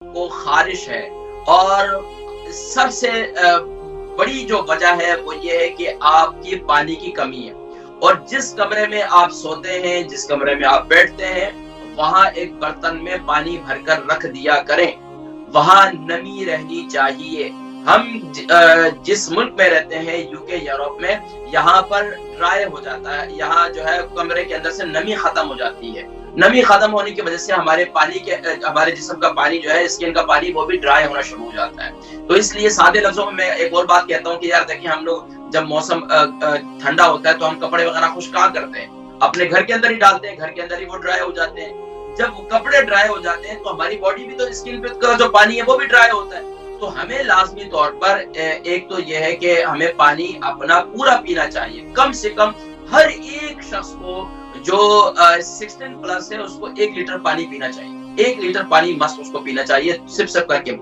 کو خارش ہے، اور سب سے بڑی جو وجہ ہے وہ یہ ہے کہ آپ کی پانی کی کمی ہے، اور جس کمرے میں آپ سوتے ہیں، جس کمرے میں آپ بیٹھتے ہیں، وہاں ایک برتن میں پانی بھر کر رکھ دیا کریں، وہاں نمی رہنی چاہیے۔ ہم جس ملک میں رہتے ہیں، یو کے، یورپ میں، یہاں پر ڈرائی ہو جاتا ہے، یہاں جو ہے کمرے کے اندر سے نمی ختم ہو جاتی ہے، نمی ختم ہونے کی وجہ سے ہمارے جسم کا پانی جو ہے، اسکن کا پانی، وہ بھی ڈرائی ہونا شروع ہو جاتا ہے۔ تو اس لیے سادے لفظوں میں ایک اور بات کہتا ہوں کہ یار دیکھیں، ہم لوگ جب موسم ٹھنڈا ہوتا ہے تو ہم کپڑے وغیرہ خشک کہاں کرتے ہیں، اپنے گھر کے اندر ہی ڈالتے ہیں، گھر کے اندر ہی وہ ڈرائی ہو جاتے ہیں۔ جب وہ کپڑے ڈرائی ہو جاتے ہیں تو ہماری باڈی بھی، تو اسکن پہ کا جو پانی ہے وہ بھی ڈرائی ہوتا ہے۔ تو ہمیں لازمی طور پر ایک تو یہ ہے کہ ہمیں پانی اپنا پورا پینا چاہیے، کم سے کم ہر ایک شخص کو جو 16 پلس ہے، اس کو 1 لیٹر پانی پینا چاہیے، 1 لیٹر پانی مست اس کو پینا چاہیے، سپ سپ کر کے۔